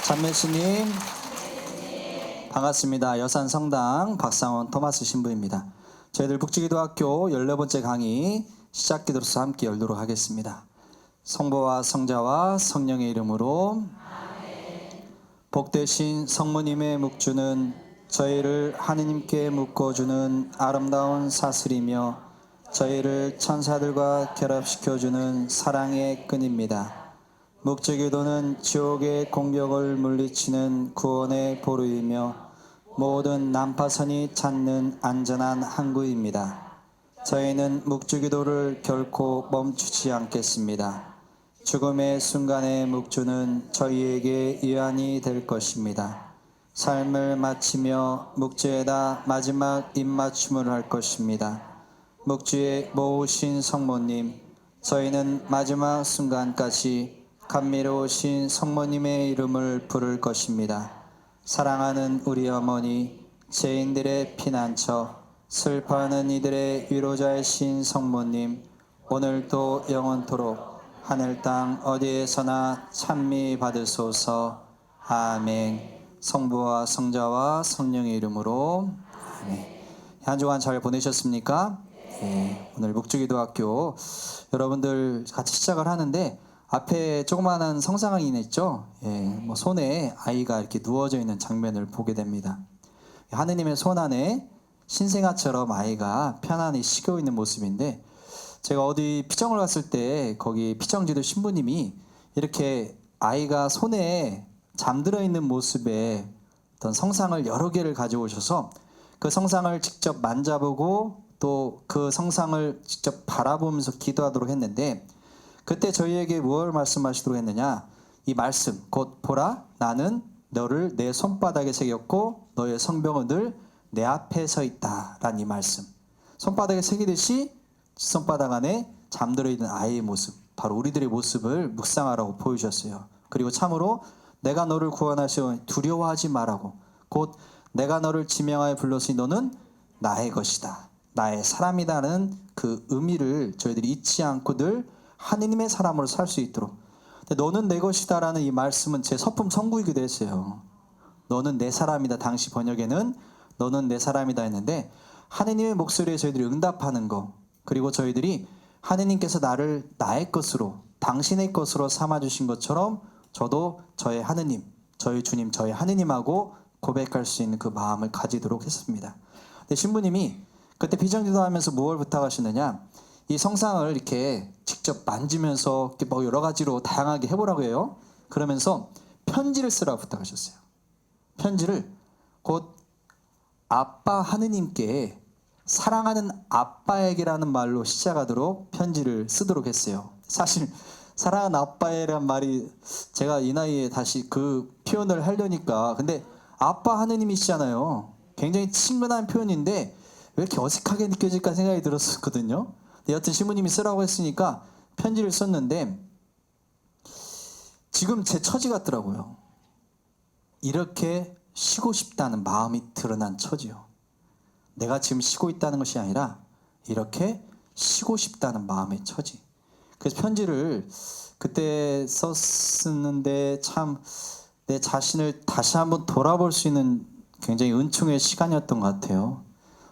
찬매수님 반갑습니다. 여산성당 박상원 토마스 신부입니다. 저희들 북지기도학교 14번째 강의 시작기도로서 함께 열도록 하겠습니다. 성부와 성자와 성령의 이름으로 복되신 성모님의 묵주는 저희를 하느님께 묶어주는 아름다운 사슬이며 저희를 천사들과 결합시켜주는 사랑의 끈입니다. 묵주기도는 지옥의 공격을 물리치는 구원의 보루이며 모든 난파선이 찾는 안전한 항구입니다. 저희는 묵주기도를 결코 멈추지 않겠습니다. 죽음의 순간의 묵주는 저희에게 위안이 될 것입니다. 삶을 마치며 묵주에다 마지막 입맞춤을 할 것입니다. 묵주에 모으신 성모님, 저희는 마지막 순간까지 감미로우신 성모님의 이름을 부를 것입니다. 사랑하는 우리 어머니, 죄인들의 피난처, 슬퍼하는 이들의 위로자이신 성모님, 오늘도 영원토록 하늘 땅 어디에서나 찬미 받으소서. 아멘. 성부와 성자와 성령의 이름으로 아멘. 한 주간 잘 보내셨습니까? 네. 오늘 묵주기도학교 여러분들 같이 시작을 하는데 앞에 조그마한 성상이 있죠. 손에 아이가 이렇게 누워져 있는 장면을 보게 됩니다. 하느님의 손 안에 신생아처럼 아이가 편안히 쉬고 있는 모습인데, 제가 어디 피정을 갔을 때 거기 피정지도 신부님이 이렇게 아이가 손에 잠들어 있는 모습의 어떤 성상을 여러 개를 가져오셔서 그 성상을 직접 만져보고 또 그 성상을 직접 바라보면서 기도하도록 했는데, 그때 저희에게 무엇을 말씀하시도록 했느냐, 이 말씀 곧 보라 나는 너를 내 손바닥에 새겼고 너의 성병은 늘 내 앞에 서 있다 라는 이 말씀, 손바닥에 새기듯이 손바닥 안에 잠들어 있는 아이의 모습, 바로 우리들의 모습을 묵상하라고 보여주셨어요. 그리고 참으로 내가 너를 구원하시오니 두려워하지 말라고, 곧 내가 너를 지명하여 불렀으니 너는 나의 것이다, 나의 사람이라는 그 의미를 저희들이 잊지 않고 늘 하느님의 사람으로 살 수 있도록. 근데 너는 내 것이다 라는 이 말씀은 제 서품 선구이기도 했어요. 너는 내 사람이다, 당시 번역에는 너는 내 사람이다 했는데, 하느님의 목소리에 저희들이 응답하는 거, 그리고 저희들이 하느님께서 나를 나의 것으로, 당신의 것으로 삼아주신 것처럼 저도 저의 하느님, 저희 주님, 저의 하느님하고 고백할 수 있는 그 마음을 가지도록 했습니다. 근데 신부님이 그때 비전기도 하면서 무엇을 부탁하시느냐, 이 성상을 이렇게 직접 만지면서 이렇게 뭐 여러 가지로 다양하게 해보라고 해요. 그러면서 편지를 쓰라고 부탁하셨어요. 편지를 곧 아빠 하느님께 사랑하는 아빠에게라는 말로 시작하도록 편지를 쓰도록 했어요. 사실 사랑하는 아빠에란 말이 제가 이 나이에 다시 그 표현을 하려니까, 근데 아빠 하느님이시잖아요. 굉장히 친근한 표현인데 왜 이렇게 어색하게 느껴질까 생각이 들었었거든요. 여튼 신부님이 쓰라고 했으니까 편지를 썼는데, 지금 제 처지 같더라고요. 이렇게 쉬고 싶다는 마음이 드러난 처지요. 내가 지금 쉬고 있다는 것이 아니라 이렇게 쉬고 싶다는 마음의 처지. 그래서 편지를 그때 썼는데 참 내 자신을 다시 한번 돌아볼 수 있는 굉장히 은총의 시간이었던 것 같아요.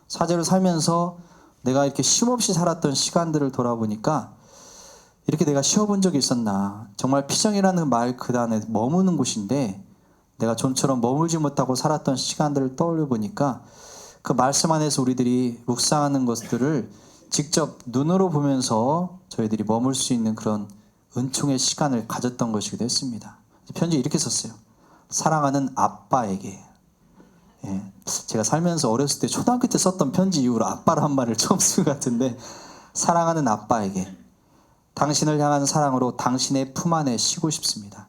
사제로 살면서 내가 이렇게 쉼없이 살았던 시간들을 돌아보니까 이렇게 내가 쉬어본 적이 있었나. 정말 피정이라는 말 그 안에 머무는 곳인데 내가 좀처럼 머물지 못하고 살았던 시간들을 떠올려 보니까 그 말씀 안에서 우리들이 묵상하는 것들을 직접 눈으로 보면서 저희들이 머물 수 있는 그런 은총의 시간을 가졌던 것이기도 했습니다. 편지 이렇게 썼어요. 사랑하는 아빠에게. 제가 살면서 어렸을 때 초등학교 때 썼던 편지 이후로 아빠라는 말을 처음 쓴 것 같은데, 사랑하는 아빠에게 당신을 향한 사랑으로 당신의 품 안에 쉬고 싶습니다.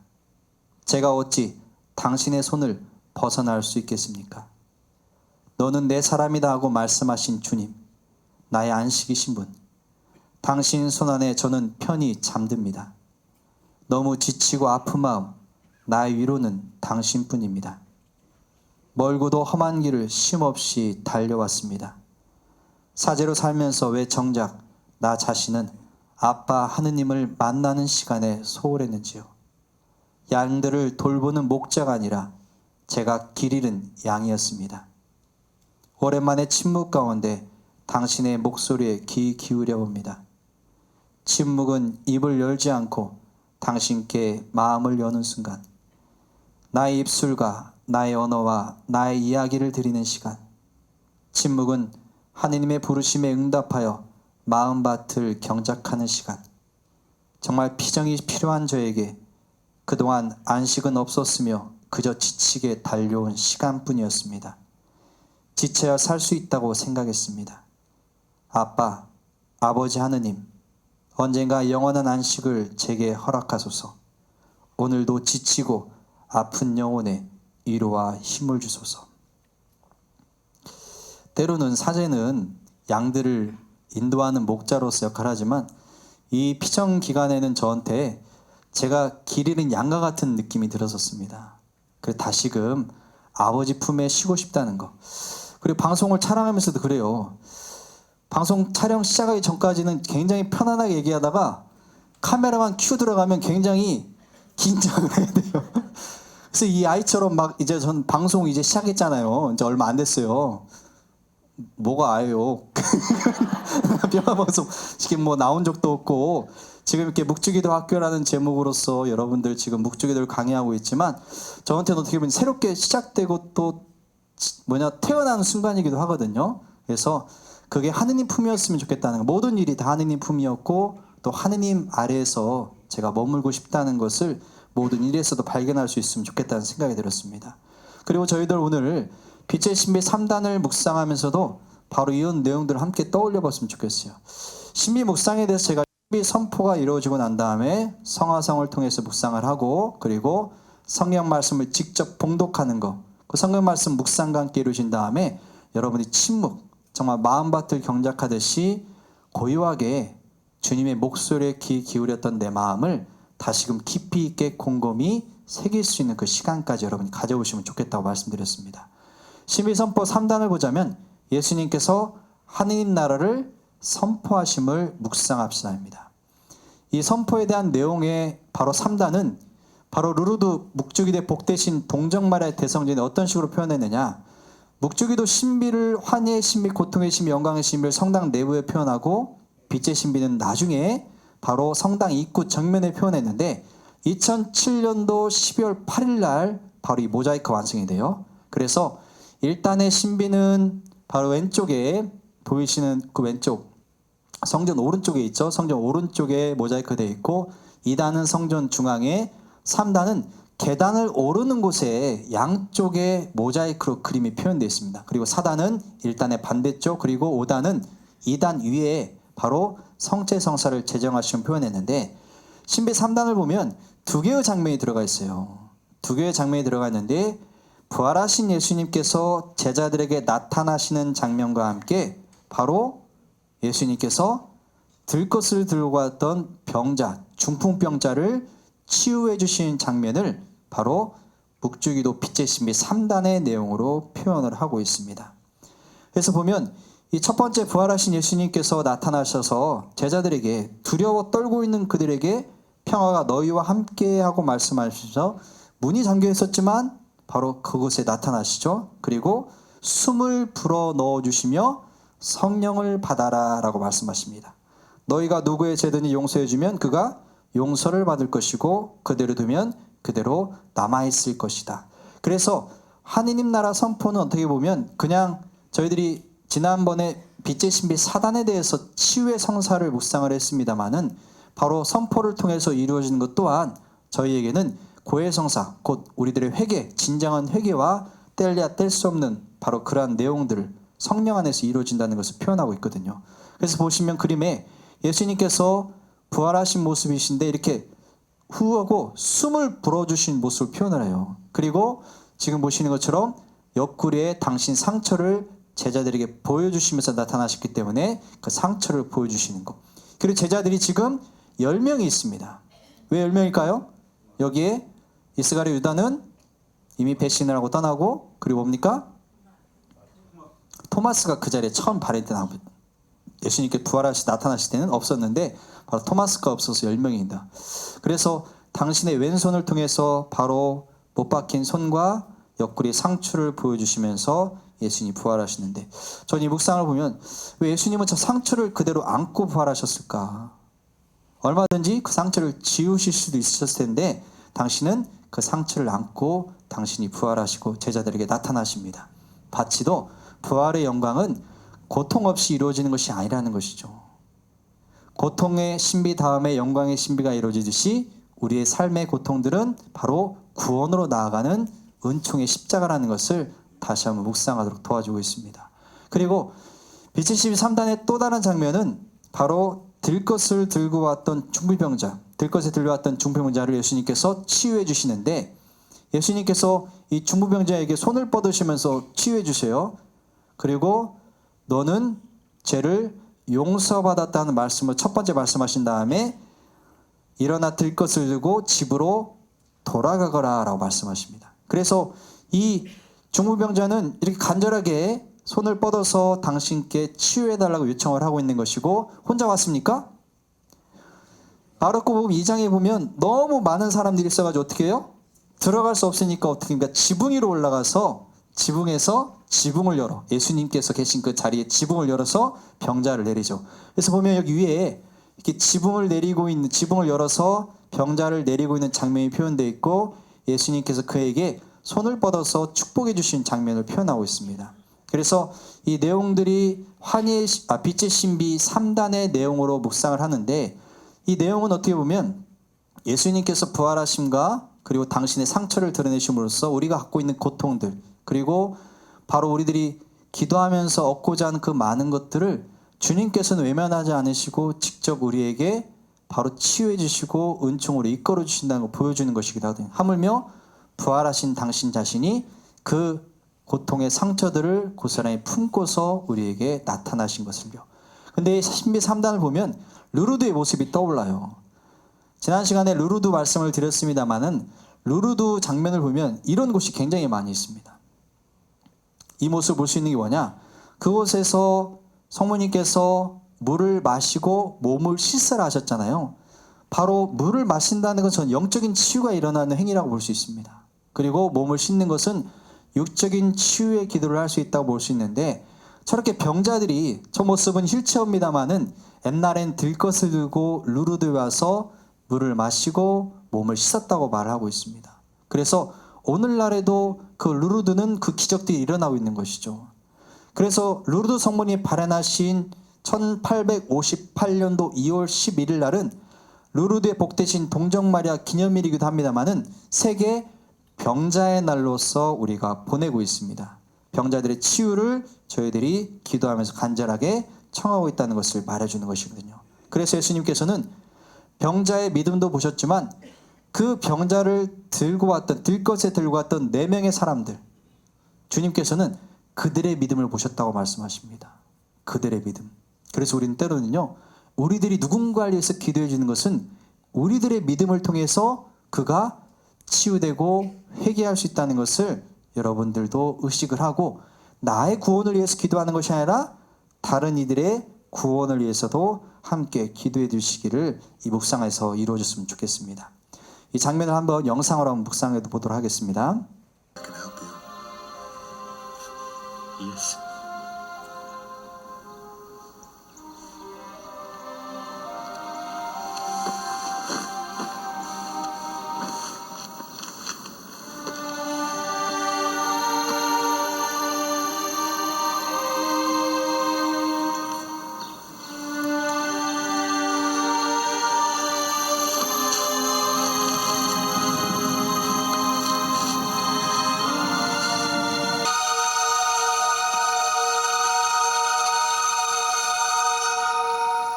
제가 어찌 당신의 손을 벗어날 수 있겠습니까? 너는 내 사람이다 하고 말씀하신 주님, 나의 안식이신 분, 당신 손 안에 저는 편히 잠듭니다. 너무 지치고 아픈 마음, 나의 위로는 당신뿐입니다. 멀고도 험한 길을 쉼없이 달려왔습니다. 사제로 살면서 왜 정작 나 자신은 아빠 하느님을 만나는 시간에 소홀했는지요. 양들을 돌보는 목자가 아니라 제가 길 잃은 양이었습니다. 오랜만에 침묵 가운데 당신의 목소리에 귀 기울여 봅니다. 침묵은 입을 열지 않고 당신께 마음을 여는 순간, 나의 입술과 나의 언어와 나의 이야기를 드리는 시간, 침묵은 하느님의 부르심에 응답하여 마음밭을 경작하는 시간, 정말 피정이 필요한 저에게 그동안 안식은 없었으며 그저 지치게 달려온 시간뿐이었습니다. 지쳐야 살 수 있다고 생각했습니다. 아빠, 아버지 하느님, 언젠가 영원한 안식을 제게 허락하소서. 오늘도 지치고 아픈 영혼에 위로와 힘을 주소서. 때로는 사제는 양들을 인도하는 목자로서 역할을 하지만 이 피정 기간에는 저한테 제가 길 잃은 양과 같은 느낌이 들었었습니다. 그래서 다시금 아버지 품에 쉬고 싶다는 거. 그리고 방송을 촬영하면서도 그래요. 방송 촬영 시작하기 전까지는 굉장히 편안하게 얘기하다가 카메라만 큐 들어가면 굉장히 긴장을 해야 돼요. 그래서 이 아이처럼 막 이제 전 방송 이제 시작했잖아요. 이제 얼마 안 됐어요. 뭐가 아예요? 병화방송 지금 뭐 나온 적도 없고 지금 이렇게 묵주기도 학교라는 제목으로서 여러분들 지금 묵주기도를 강의하고 있지만 저한테는 어떻게 보면 새롭게 시작되고 또 태어나는 순간이기도 하거든요. 그래서 그게 하느님 품이었으면 좋겠다는 거. 모든 일이 다 하느님 품이었고 또 하느님 아래에서 제가 머물고 싶다는 것을 모든 일에서도 발견할 수 있으면 좋겠다는 생각이 들었습니다. 그리고 저희들 오늘 빛의 신비 3단을 묵상하면서도 바로 이런 내용들을 함께 떠올려 봤으면 좋겠어요. 신비 묵상에 대해서 제가 신비 선포가 이루어지고 난 다음에 성화성을 통해서 묵상을 하고 그리고 성경 말씀을 직접 봉독하는 거, 그 성경 말씀 묵상과 함께 이루어진 다음에 여러분이 침묵, 정말 마음밭을 경작하듯이 고요하게 주님의 목소리에 귀 기울였던 내 마음을 다시금 깊이 있게 곰곰이 새길 수 있는 그 시간까지 여러분이 가져오시면 좋겠다고 말씀드렸습니다. 신비선포 3단을 보자면 예수님께서 하느님 나라를 선포하심을 묵상합시다입니다. 이 선포에 대한 내용의 바로 3단은 바로 루르드 묵주기도의 복되신 동정마리아의 대성전에 어떤 식으로 표현했느냐, 묵주기도 신비를 환희의 신비, 고통의 신비, 영광의 신비를 성당 내부에 표현하고 빛의 신비는 나중에 바로 성당 입구 정면에 표현했는데 2007년도 12월 8일 날 바로 이 모자이크 완성이 돼요. 그래서 1단의 신비는 바로 왼쪽에 보이시는 그 왼쪽 성전 오른쪽에 있죠. 성전 오른쪽에 모자이크 되어 있고 2단은 성전 중앙에, 3단은 계단을 오르는 곳에 양쪽에 모자이크로 그림이 표현되어 있습니다. 그리고 4단은 1단의 반대쪽, 그리고 5단은 2단 위에 바로 성체성사를 제정하시면 표현했는데 신비 3단을 보면 두 개의 장면이 들어가 있어요. 두 개의 장면이 들어가 있는데 부활하신 예수님께서 제자들에게 나타나시는 장면과 함께 바로 예수님께서 들것을 들고 왔던 병자, 중풍병자를 치유해 주신 장면을 바로 묵주기도 빛의 신비 3단의 내용으로 표현을 하고 있습니다. 그래서 보면 이 첫 번째 부활하신 예수님께서 나타나셔서 제자들에게 두려워 떨고 있는 그들에게 평화가 너희와 함께하고 말씀하셔서 문이 잠겨 있었지만 바로 그곳에 나타나시죠. 그리고 숨을 불어 넣어주시며 성령을 받아라 라고 말씀하십니다. 너희가 누구의 죄든지 용서해주면 그가 용서를 받을 것이고 그대로 두면 그대로 남아있을 것이다. 그래서 하느님 나라 선포는 어떻게 보면 그냥 저희들이 지난번에 빛의 신비 4단에 대해서 치유의 성사를 묵상을 했습니다마는 바로 선포를 통해서 이루어지는 것 또한 저희에게는 고해 성사, 곧 우리들의 회개, 진정한 회개와 뗄래야 뗄 수 없는 바로 그러한 내용들을 성령 안에서 이루어진다는 것을 표현하고 있거든요. 그래서 보시면 그림에 예수님께서 부활하신 모습이신데 이렇게 후하고 숨을 불어주신 모습을 표현을 해요. 그리고 지금 보시는 것처럼 옆구리에 당신 상처를 제자들에게 보여주시면서 나타나셨기 때문에 그 상처를 보여주시는 것. 그리고 제자들이 지금 10명이 있습니다. 왜 10명일까요? 여기에 이스가랴 유다는 이미 배신을 하고 떠나고, 그리고 뭡니까? 토마스가 그 자리에 처음 발행 때 예수님께 부활하시 나타나실 때는 없었는데 바로 토마스가 없어서 10명입니다. 그래서 당신의 왼손을 통해서 바로 못 박힌 손과 옆구리 상처를 보여주시면서 예수님이 부활하시는데, 저는 이 묵상을 보면 왜 예수님은 저 상처를 그대로 안고 부활하셨을까? 얼마든지 그 상처를 지우실 수도 있었을 텐데 당신은 그 상처를 안고 당신이 부활하시고 제자들에게 나타나십니다. 마치도 부활의 영광은 고통 없이 이루어지는 것이 아니라는 것이죠. 고통의 신비 다음에 영광의 신비가 이루어지듯이 우리의 삶의 고통들은 바로 구원으로 나아가는 은총의 십자가라는 것을 다시 한번 묵상하도록 도와주고 있습니다. 그리고 빛의 13단의 또 다른 장면은 바로 들것을 들고 왔던 중풍병자, 들것에 들려왔던 중풍병자를 예수님께서 치유해 주시는데, 예수님께서 이 중풍병자에게 손을 뻗으시면서 치유해 주세요. 그리고 너는 죄를 용서받았다는 말씀을 첫 번째 말씀하신 다음에 일어나 들것을 들고 집으로 돌아가거라 라고 말씀하십니다. 그래서 이 중풍병자는 이렇게 간절하게 손을 뻗어서 당신께 치유해달라고 요청을 하고 있는 것이고, 혼자 왔습니까? 마르코복음 2장에 보면 너무 많은 사람들이 있어가지고 어떻게 해요? 들어갈 수 없으니까 어떻게 합니까? 지붕 위로 올라가서 지붕에서 지붕을 열어, 예수님께서 계신 그 자리에 지붕을 열어서 병자를 내리죠. 그래서 보면 여기 위에 이렇게 지붕을 내리고 있는, 지붕을 열어서 병자를 내리고 있는 장면이 표현되어 있고, 예수님께서 그에게 손을 뻗어서 축복해 주신 장면을 표현하고 있습니다. 그래서 이 내용들이 빛의 신비 3단의 내용으로 묵상을 하는데, 이 내용은 어떻게 보면 예수님께서 부활하심과 그리고 당신의 상처를 드러내심으로써 우리가 갖고 있는 고통들, 그리고 바로 우리들이 기도하면서 얻고자 하는 그 많은 것들을 주님께서는 외면하지 않으시고 직접 우리에게 바로 치유해 주시고 은총으로 이끌어 주신다는 걸 보여주는 것이기도 하거든요. 하물며 부활하신 당신 자신이 그 고통의 상처들을 고스란히 품고서 우리에게 나타나신 것을요. 근데 신비 3단을 보면 루르드의 모습이 떠올라요. 지난 시간에 루르드 말씀을 드렸습니다마는 루르드 장면을 보면 이런 곳이 굉장히 많이 있습니다. 이 모습을 볼 수 있는 게 뭐냐? 그곳에서 성모님께서 물을 마시고 몸을 씻으라 하셨잖아요. 바로 물을 마신다는 것은 영적인 치유가 일어나는 행위라고 볼 수 있습니다. 그리고 몸을 씻는 것은 육적인 치유의 기도를 할 수 있다고 볼 수 있는데, 저렇게 병자들이, 저 모습은 휠체어입니다마는 옛날엔 들것을 들고 루르드에 와서 물을 마시고 몸을 씻었다고 말하고 있습니다. 그래서 오늘날에도 그 루르드는 그 기적들이 일어나고 있는 것이죠. 그래서 루르드 성모님이 발현하신 1858년도 2월 11일 날은 루르드의 복되신 동정마리아 기념일이기도 합니다마는 세계 병자의 날로서 우리가 보내고 있습니다. 병자들의 치유를 저희들이 기도하면서 간절하게 청하고 있다는 것을 말해주는 것이거든요. 그래서 예수님께서는 병자의 믿음도 보셨지만 그 병자를 들고 왔던, 들것에 들고 왔던 4명의 사람들, 주님께서는 그들의 믿음을 보셨다고 말씀하십니다. 그들의 믿음. 그래서 우리는 때로는요, 우리들이 누군가를 위해서 기도해 주는 것은 우리들의 믿음을 통해서 그가 치유되고 회개할 수 있다는 것을 여러분들도 의식을 하고, 나의 구원을 위해서 기도하는 것이 아니라 다른 이들의 구원을 위해서도 함께 기도해 주시기를 이 묵상에서 이루어졌으면 좋겠습니다. 이 장면을 한번 영상으로 한번 묵상해 보도록 하겠습니다. Yes.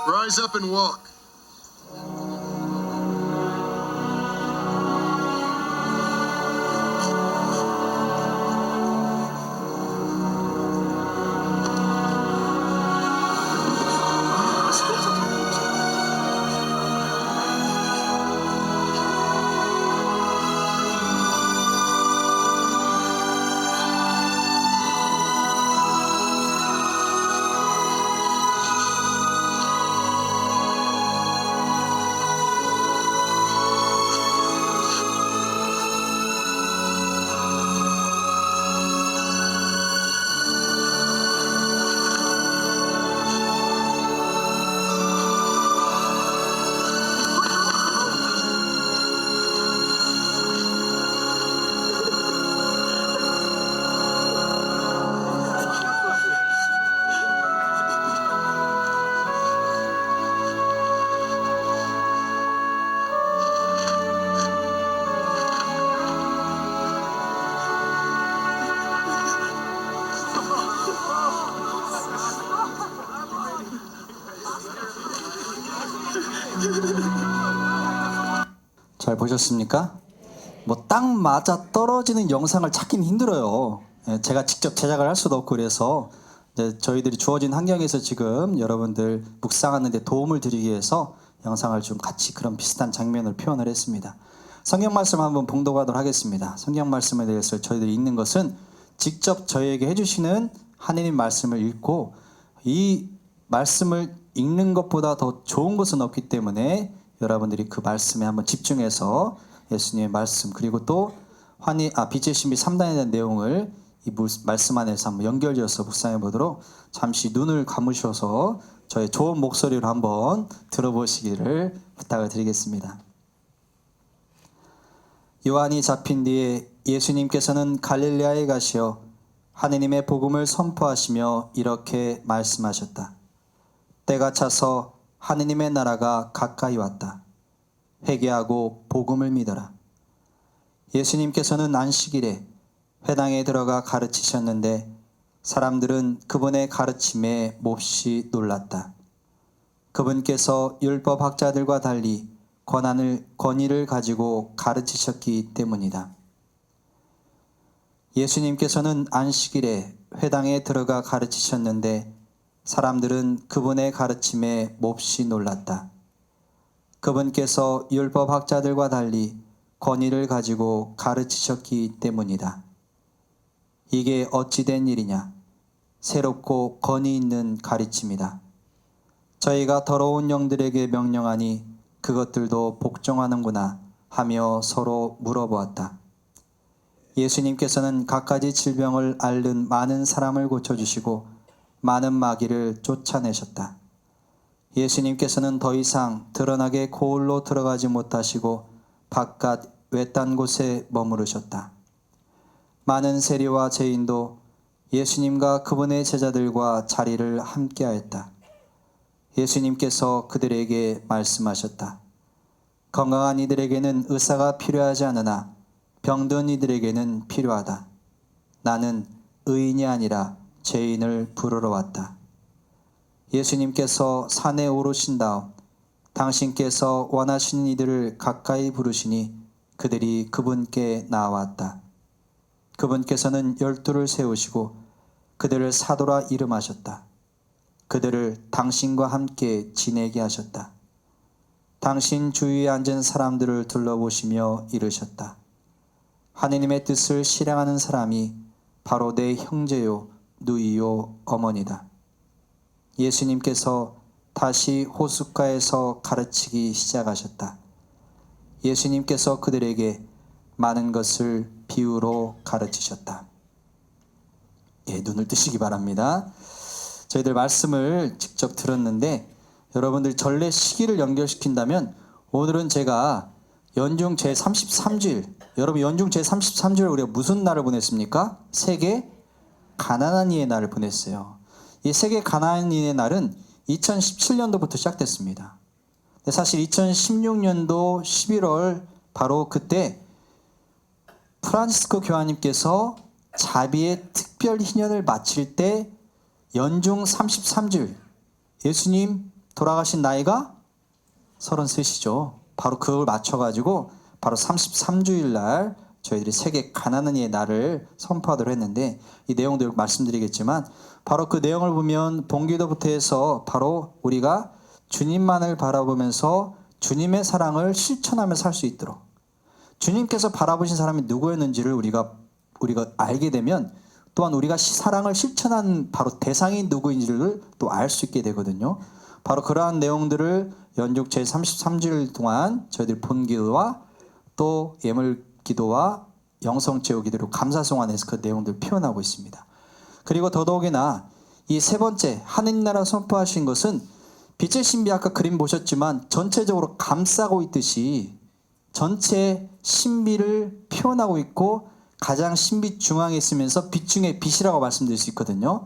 Rise up and walk. 잘 보셨습니까? 뭐 딱 맞아 떨어지는 영상을 찾긴 힘들어요. 제가 직접 제작을 할 수도 없고 그래서 이제 저희들이 주어진 환경에서 지금 여러분들 묵상하는 데 도움을 드리기 위해서 영상을 좀 같이 그런 비슷한 장면을 표현을 했습니다. 성경 말씀 한번 봉독하도록 하겠습니다. 성경 말씀에 대해서 저희들이 읽는 것은 직접 저희에게 해주시는 하느님 말씀을 읽고 이 말씀을 읽는 것보다 더 좋은 것은 없기 때문에 여러분들이 그 말씀에 한번 집중해서 예수님의 말씀 그리고 또 빛의 신비 3단에 대한 내용을 이 말씀 안에서 한번 연결지어서 묵상해 보도록 잠시 눈을 감으셔서 저의 좋은 목소리로 한번 들어보시기를 부탁을 드리겠습니다. 요한이 잡힌 뒤에 예수님께서는 갈릴레아에 가시어 하느님의 복음을 선포하시며 이렇게 말씀하셨다. 때가 차서 하느님의 나라가 가까이 왔다. 회개하고 복음을 믿어라. 예수님께서는 안식일에 회당에 들어가 가르치셨는데 사람들은 그분의 가르침에 몹시 놀랐다. 그분께서 율법학자들과 달리 권위를 가지고 가르치셨기 때문이다. 예수님께서는 안식일에 회당에 들어가 가르치셨는데 사람들은 그분의 가르침에 몹시 놀랐다. 그분께서 율법학자들과 달리 권위를 가지고 가르치셨기 때문이다. 이게 어찌 된 일이냐? 새롭고 권위 있는 가르침이다. 저희가 더러운 영들에게 명령하니 그것들도 복종하는구나 하며 서로 물어보았다. 예수님께서는 갖가지 질병을 앓는 많은 사람을 고쳐주시고 많은 마귀를 쫓아내셨다. 예수님께서는 더 이상 드러나게 고을로 들어가지 못하시고 바깥 외딴 곳에 머무르셨다. 많은 세리와 죄인도 예수님과 그분의 제자들과 자리를 함께하였다. 예수님께서 그들에게 말씀하셨다. 건강한 이들에게는 의사가 필요하지 않으나 병든 이들에게는 필요하다. 나는 의인이 아니라 죄인을 부르러 왔다. 예수님께서 산에 오르신 다음 당신께서 원하시는 이들을 가까이 부르시니 그들이 그분께 나왔다. 그분께서는 12를 세우시고 그들을 사도라 이름하셨다. 그들을 당신과 함께 지내게 하셨다. 당신 주위에 앉은 사람들을 둘러보시며 이르셨다. 하느님의 뜻을 실행하는 사람이 바로 내 형제요 누이요 어머니다. 예수님께서 다시 호숫가에서 가르치기 시작하셨다. 예수님께서 그들에게 많은 것을 비유로 가르치셨다. 눈을 뜨시기 바랍니다. 저희들 말씀을 직접 들었는데 여러분들 전래 시기를 연결시킨다면 오늘은 제가 연중 제33주일, 여러분 연중 제33주일 우리가 무슨 날을 보냈습니까? 세계 가난한 이의 날을 보냈어요. 이 세계 가난한 이의 날은 2017년도부터 시작됐습니다. 사실 2016년도 11월 바로 그때 프란시스코 교황님께서 자비의 특별 희년을 마칠 때 연중 33주일, 예수님 돌아가신 나이가 33이죠. 바로 그걸 맞춰가지고 바로 33주일 날 저희들이 세계 가난한 이의 날을 선포하도록 했는데 이 내용들 말씀드리겠지만 바로 그 내용을 보면 본기도부터 해서 바로 우리가 주님만을 바라보면서 주님의 사랑을 실천하며 살 수 있도록 주님께서 바라보신 사람이 누구였는지를 우리가 알게 되면 또한 우리가 사랑을 실천한 바로 대상이 누구인지를 또 알 수 있게 되거든요. 바로 그러한 내용들을 연중 제33주일 동안 저희들 본기도와 또 예물기도와 영성제오기도로 감사송 안에서 그 내용들을 표현하고 있습니다. 그리고 더더욱이나 이 세 번째 하느님 나라 선포하신 것은 빛의 신비 아까 그림 보셨지만 전체적으로 감싸고 있듯이 전체 신비를 표현하고 있고 가장 신비 중앙에 있으면서 빛 중에 빛이라고 말씀드릴 수 있거든요.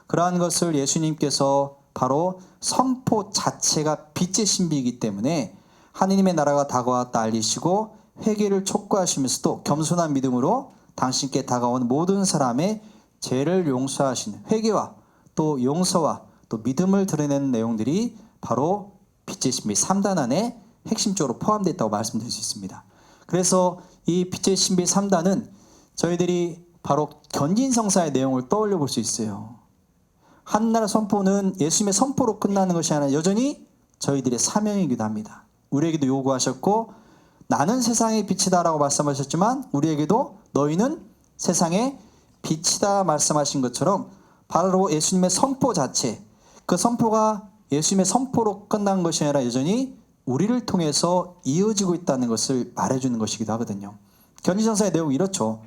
그러한 것을 예수님께서 바로 선포 자체가 빛의 신비이기 때문에 하느님의 나라가 다가왔다 알리시고 회개를 촉구하시면서도 겸손한 믿음으로 당신께 다가온 모든 사람의 죄를 용서하시는 회개와 또 용서와 또 믿음을 드러내는 내용들이 바로 빛의 신비 3단 안에 핵심적으로 포함되어 있다고 말씀드릴 수 있습니다. 그래서 이 빛의 신비 3단은 저희들이 바로 견진성사의 내용을 떠올려 볼 수 있어요. 한나라 선포는 예수님의 선포로 끝나는 것이 아니라 여전히 저희들의 사명이기도 합니다. 우리에게도 요구하셨고 나는 세상의 빛이다라고 말씀하셨지만 우리에게도 너희는 세상의 빛이다 말씀하신 것처럼 바로 예수님의 선포 자체, 그 선포가 예수님의 선포로 끝난 것이 아니라 여전히 우리를 통해서 이어지고 있다는 것을 말해주는 것이기도 하거든요. 견진성사의 내용이 이렇죠.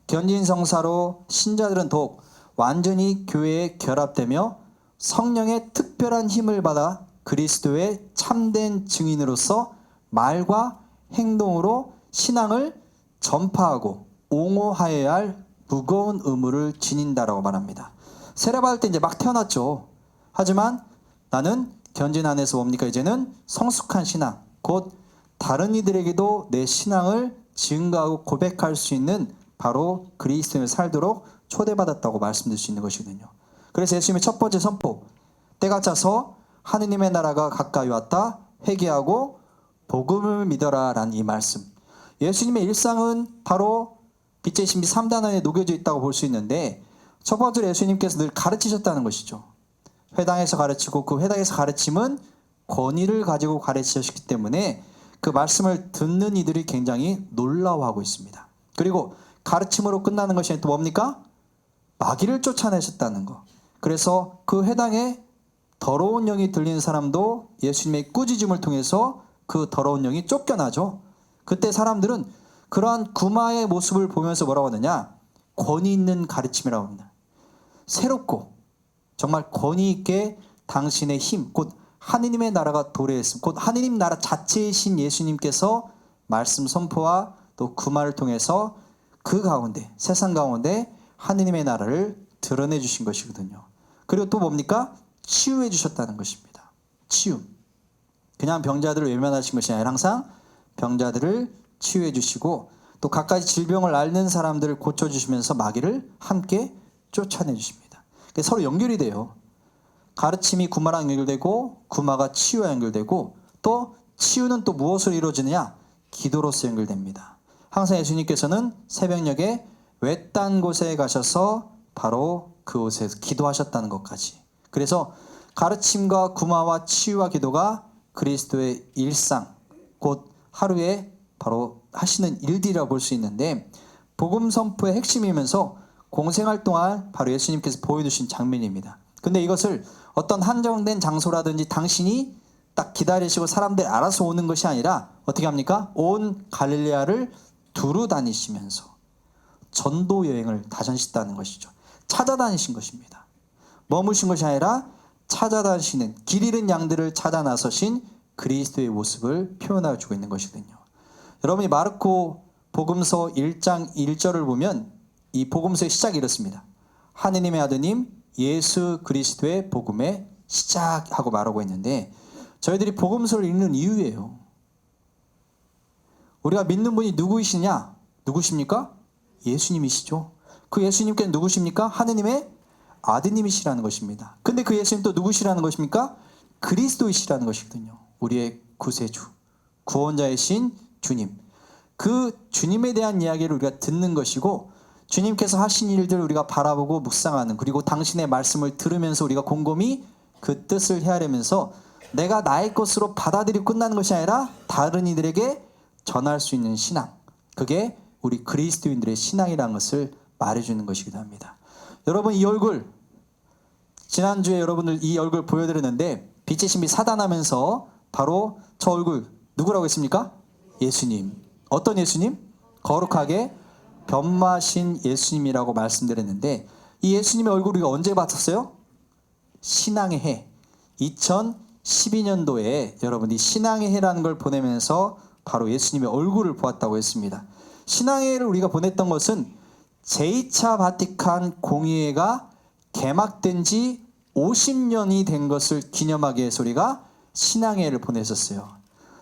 견진성사로 신자들은 더욱 완전히 교회에 결합되며 성령의 특별한 힘을 받아 그리스도의 참된 증인으로서 말과 행동으로 신앙을 전파하고 옹호하여야 할 무거운 의무를 지닌다라고 말합니다. 세례받을 때 이제 막 태어났죠. 하지만 나는 견진 안에서 뭡니까? 이제는 성숙한 신앙, 곧 다른 이들에게도 내 신앙을 증거하고 고백할 수 있는 바로 그리스도인을 살도록 초대받았다고 말씀드릴 수 있는 것이거든요. 그래서 예수님의 첫 번째 선포, 때가 차서 하느님의 나라가 가까이 왔다, 회개하고 복음을 믿어라 라는 이 말씀. 예수님의 일상은 바로 빛의 신비 3단 안에 녹여져 있다고 볼 수 있는데 첫 번째로 예수님께서 늘 가르치셨다는 것이죠. 회당에서 가르치고 그 회당에서 가르침은 권위를 가지고 가르치셨기 때문에 그 말씀을 듣는 이들이 굉장히 놀라워하고 있습니다. 그리고 가르침으로 끝나는 것이 또 뭡니까? 마귀를 쫓아내셨다는 것. 그래서 그 회당에 더러운 영이 들리는 사람도 예수님의 꾸짖음을 통해서 그 더러운 영이 쫓겨나죠. 그때 사람들은 그러한 구마의 모습을 보면서 뭐라고 하느냐? 권위 있는 가르침이라고 합니다. 새롭고 정말 권위 있게 당신의 힘, 곧 하느님의 나라가 도래했음, 곧 하느님 나라 자체이신 예수님께서 말씀 선포와 또 구마를 통해서 그 가운데, 세상 가운데 하느님의 나라를 드러내 주신 것이거든요. 그리고 또 뭡니까? 치유해 주셨다는 것입니다. 치유. 그냥 병자들을 외면하신 것이 아니라 항상 병자들을 치유해 주시고 또 갖가지 질병을 앓는 사람들을 고쳐주시면서 마귀를 함께 쫓아내 주십니다. 서로 연결이 돼요. 가르침이 구마랑 연결되고 구마가 치유와 연결되고 또 치유는 또 무엇으로 이루어지느냐? 기도로서 연결됩니다. 항상 예수님께서는 새벽녘에 외딴 곳에 가셔서 바로 그곳에서 기도하셨다는 것까지. 그래서 가르침과 구마와 치유와 기도가 그리스도의 일상, 곧 하루에 바로 하시는 일들이라고 볼 수 있는데 복음 선포의 핵심이면서 공생활 동안 바로 예수님께서 보여주신 장면입니다. 근데 이것을 어떤 한정된 장소라든지 당신이 딱 기다리시고 사람들이 알아서 오는 것이 아니라 어떻게 합니까? 온 갈릴레아를 두루 다니시면서 전도 여행을 다니셨다는 것이죠. 찾아다니신 것입니다. 머무신 것이 아니라 찾아다니시는 길 잃은 양들을 찾아 나서신 그리스도의 모습을 표현하여 주고 있는 것이거든요. 여러분이 마르코 복음서 1장 1절을 보면 이 복음서의 시작이 이렇습니다. 하느님의 아드님 예수 그리스도의 복음의 시작하고 말하고 있는데 저희들이 복음서를 읽는 이유예요. 우리가 믿는 분이 누구이시냐? 누구십니까? 예수님이시죠. 그 예수님께는 누구십니까? 하느님의 아드님이시라는 것입니다. 근데 그 예수님 또 누구시라는 것입니까? 그리스도이시라는 것이거든요. 우리의 구세주, 구원자이신 주님. 그 주님에 대한 이야기를 우리가 듣는 것이고 주님께서 하신 일들 우리가 바라보고 묵상하는, 그리고 당신의 말씀을 들으면서 우리가 곰곰이 그 뜻을 헤아리면서 내가 나의 것으로 받아들이고 끝나는 것이 아니라 다른 이들에게 전할 수 있는 신앙, 그게 우리 그리스도인들의 신앙이라는 것을 말해주는 것이기도 합니다. 여러분, 이 얼굴, 지난주에 여러분들 이 얼굴 보여드렸는데 빛의 신비 사단하면서 바로 저 얼굴 누구라고 했습니까? 예수님. 어떤 예수님? 거룩하게 변마신 예수님이라고 말씀드렸는데 이 예수님의 얼굴 우리가 언제 봤었어요? 신앙의 해 2012년도에 여러분이 신앙의 해라는 걸 보내면서 바로 예수님의 얼굴을 보았다고 했습니다. 신앙의 해를 우리가 보냈던 것은 제2차 바티칸 공의회가 개막된 지 50년이 된 것을 기념하기 위해서 우리가 신앙의 해를 보냈었어요.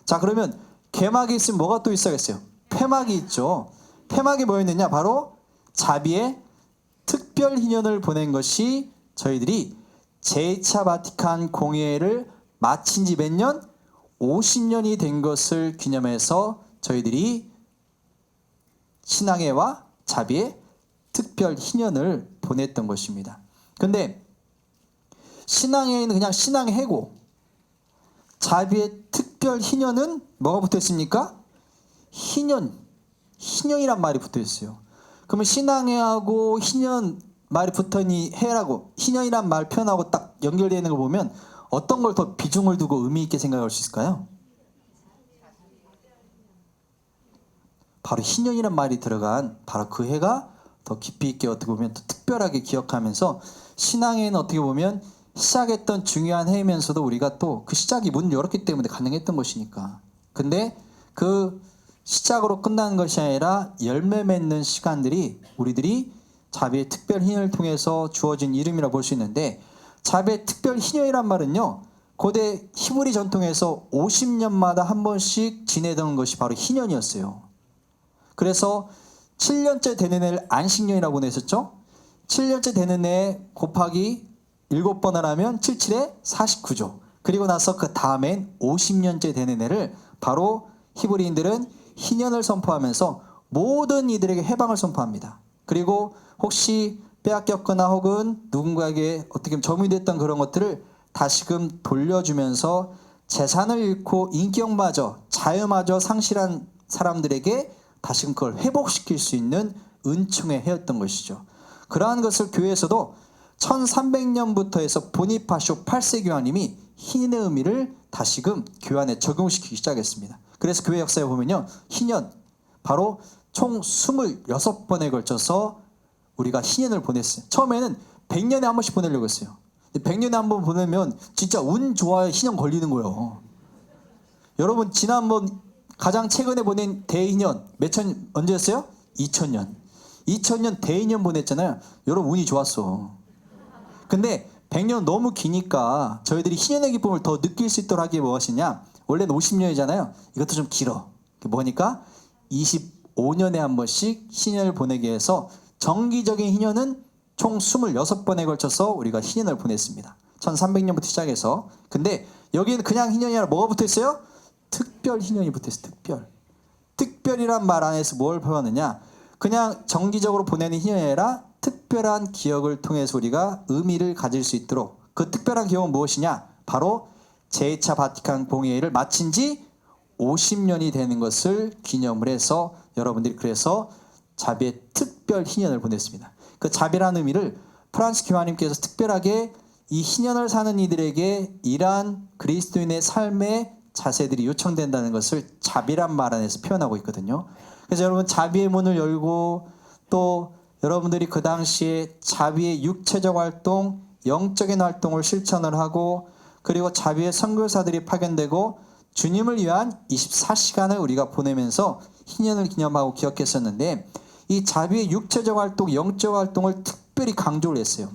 자, 그러면 개막이 있으면 뭐가 또 있어야겠어요? 폐막이 있죠. 폐막이 뭐였느냐? 바로 자비의 특별 희년을 보낸 것이 저희들이 제2차 바티칸 공의회를 마친 지 몇 년? 50년이 된 것을 기념해서 저희들이 신앙회와 자비의 특별 희년을 보냈던 것입니다. 근데 신앙회는 그냥 신앙회고 자비의 특별 희년은 뭐가 붙어 있습니까? 희년이란 말이 붙어 있어요. 그러면 신앙회하고 희년 말이 붙어있니 해라고 희년이란 말 표현하고 딱 연결되어 있는 걸 보면 어떤 걸 더 비중을 두고 의미 있게 생각할 수 있을까요? 바로 희년이란 말이 들어간 바로 그 해가 더 깊이 있게 어떻게 보면 더 특별하게 기억하면서 신앙회는 어떻게 보면 시작했던 중요한 해이면서도 우리가 또 그 시작이 문을 열었기 때문에 가능했던 것이니까. 근데 그 시작으로 끝나는 것이 아니라 열매 맺는 시간들이 우리들이 자비의 특별 희년을 통해서 주어진 이름이라 볼 수 있는데, 자비의 특별 희년이란 말은요 고대 히브리 전통에서 50년마다 한 번씩 지내던 것이 바로 희년이었어요. 그래서 7년째 되는 해를 안식년이라고 보냈었죠. 7년째 되는 해 곱하기 7번을 하면 7, 7에 49죠. 그리고 나서 그 다음엔 50년째 되는 해를 바로 히브리인들은 희년을 선포하면서 모든 이들에게 해방을 선포합니다. 그리고 혹시 빼앗겼거나 혹은 누군가에게 어떻게 보면 점이 됐던 그런 것들을 다시금 돌려주면서 재산을 잃고 인격마저 자유마저 상실한 사람들에게 다시금 그걸 회복시킬 수 있는 은총의 해였던 것이죠. 그러한 것을 교회에서도 1300년부터 해서 보니파쇼 8세 교황님이 희년의 의미를 다시금 교회 안에 적용시키기 시작했습니다. 그래서 교회 역사에 보면요 희년 바로 총 26번에 걸쳐서 우리가 희년을 보냈어요. 처음에는 100년에 한 번씩 보내려고 했어요. 100년에 한 번 보내면 진짜 운 좋아야 희년 걸리는 거예요. 여러분 지난번 가장 최근에 보낸 대희년 언제였어요? 2000년 2000년 대희년 보냈잖아요. 여러분 운이 좋았어. 근데 100년 너무 기니까 저희들이 희년의 기쁨을 더 느낄 수 있도록 하기에 무엇이냐, 원래는 50년이잖아요. 이것도 좀 길어. 뭐니까 25년에 한 번씩 희년을 보내게 해서 정기적인 희년은 총 26번에 걸쳐서 우리가 희년을 보냈습니다. 1300년부터 시작해서. 근데 여기는 그냥 희년이 아니라 뭐가 붙어있어요? 특별 희년이 붙어있어요. 특별이란 말 안에서 뭘 표현하느냐, 그냥 정기적으로 보내는 희년이 아니라 특별한 기억을 통해서 우리가 의미를 가질 수 있도록. 그 특별한 기억은 무엇이냐, 바로 제2차 바티칸 공회의를 마친 지 50년이 되는 것을 기념을 해서 여러분들이 그래서 자비의 특별 희년을 보냈습니다. 그 자비라는 의미를 프란스 교황님께서 특별하게 이 희년을 사는 이들에게 이러한 그리스도인의 삶의 자세들이 요청된다는 것을 자비란 말 안에서 표현하고 있거든요. 그래서 여러분 자비의 문을 열고 또 여러분들이 그 당시에 자비의 육체적 활동, 영적인 활동을 실천을 하고 그리고 자비의 선교사들이 파견되고 주님을 위한 24시간을 우리가 보내면서 희년을 기념하고 기억했었는데, 이 자비의 육체적 활동, 영적 활동을 특별히 강조를 했어요.